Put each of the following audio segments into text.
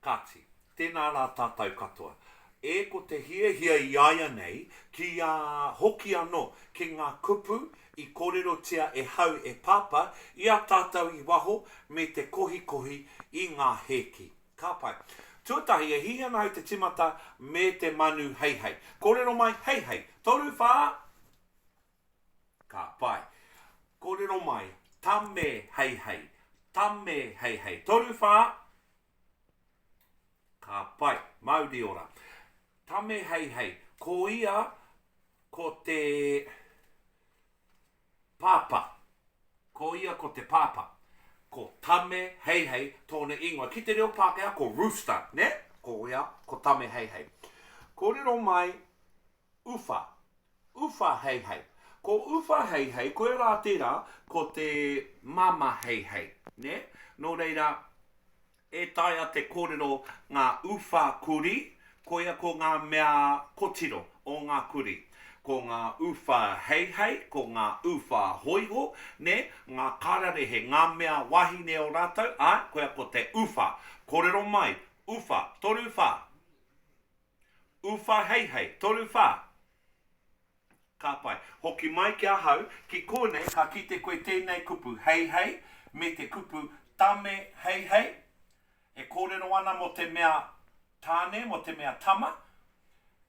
Kāti, tēnā rā tātou katoa. E ko te hia iaia nei ki a hoki anō ki ngā kupu I kōrero tia e hau e pāpa I a tātou I waho me te kohi I ngā heki. Ka pai. Tuatahi e hia nau te timata me te manu hei. Kōrero mai hei. Toru whā? Ka pai. Kōrero mai tame hei. Tame hei. Toru whā? Ka pai. Mauri ora. Tame hei. Ko ia ko te pāpa. Ko ia ko te pāpa. Ko tame hei tōna ingoa. Ki te reo Pākehā ko rooster, ne? Ko ia ko tame hei. Kōrero mai uwha. Uwha hei. Ko uwha hei, koe rā tērā ko te mama hei, ne? Nō reira, e taia te kōrero ngā uwha kuri, ko ia ko ngā mea kotiro o ngā kuri. Ko ngā uwha hei, ko ngā uwha hoiho, ne? Ngā kararehe, ngā mea wahine o rātou, ko ia ko te uwha. Kōrero mai, uwha, toru wha. Uwha hei, toru wha. Ka pai. Hoki mai ki a hau, ki kone ka kite koe tēnei kupu hei, me te kupu tame hei, e kōrero ana mo te mea tāne, mo te mea tama,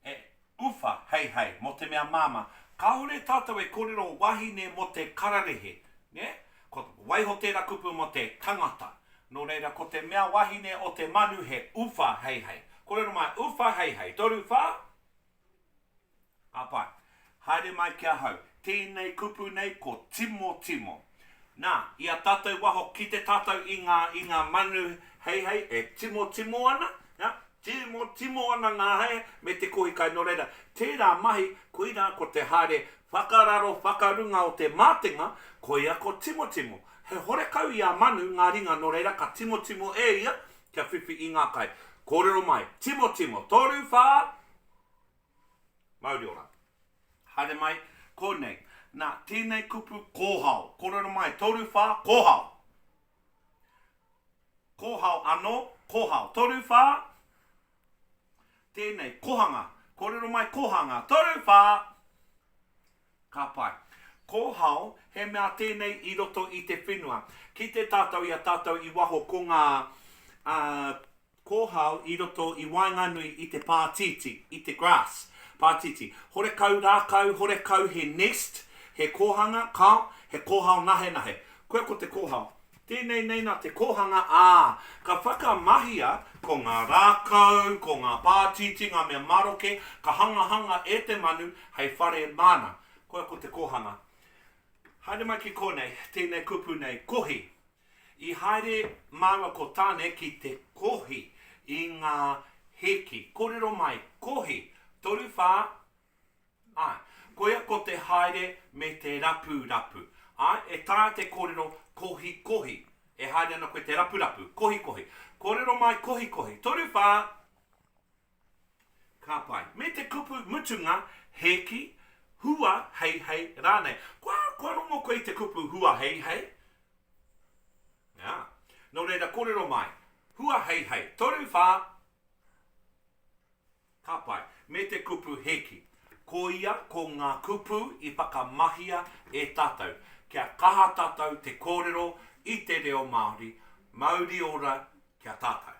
e uwha hei, mo te mea mama. Kaore tātou e kōrero wahine mo te kararehe, ne? Ko waiho tērā kupu mo te tangata. Nō reira, ko te mea wahine o te manu he uwha hei. Kōrero mai uwha hei, toru wha? Ka pai. Haere mai kia hau, tēnei kupu nei ko timo. Nā, ia tātou waho ki te tātou I ngā manu hei, e timo ana, ja? Timo ana ngā hei, me te kohi kai no reira. Tērā mahi, koira ko te haere whakararo, whakarunga o te mātenga, koia ko timo. He horekau I a manu ngā ringa no reira, ka timo e ia, kia whiwhi I ngā kai. Kōrero mai, timo, toru wha? Mauri ora. Haere mai, konei, nā tēnei kupu kōhau. Kōrero mai, toru wha, kōhau. Kōhau anō, kōhau. Toru wha? Tēnei, kohanga. Kōrero mai, kohanga. Toru wha? Ka pai. Kōhau, he mea tēnei I roto I te whenua. Ki te tātou ia tātou I waho ko ngā kōhau I roto I wainganui I te pātiti, I te grass. Pātiti. Horekau rākau, horekau he nest, he kōhanga, he kōhau nahe. Koe ko te kōhau. Tēnei nei nā te kōhanga, ka whakamahia ko ngā rākau, ko ngā pātiti, ngā mea maroke, ka hanga e te manu, hei whare mana. Koe ko te kōhanga. Haere mai ki konei, tēnei kupu nei, kohi. I haere maua ko tāne ki te kohi I ngā heki. Kōrero mai, kohi. Toru wha? Koia ko te haere me te rapu. E tā te kōrero kohi. E haere ana koe te rapu. Kohi. Kōrero mai kohi. Toru wha? Ka pai. Me te kupu mutunga heki hua hei rānei. Kua rongo koe te kupu hua hei? Nō reira kōrero mai. Hua hei. Toru wha? Ka pai. Me te kupu heki. Ko ia ko ngā kupu I whakamahia e tātou. Kia kaha tātou te kōrero I te reo Māori. Mauri ora kia tātou.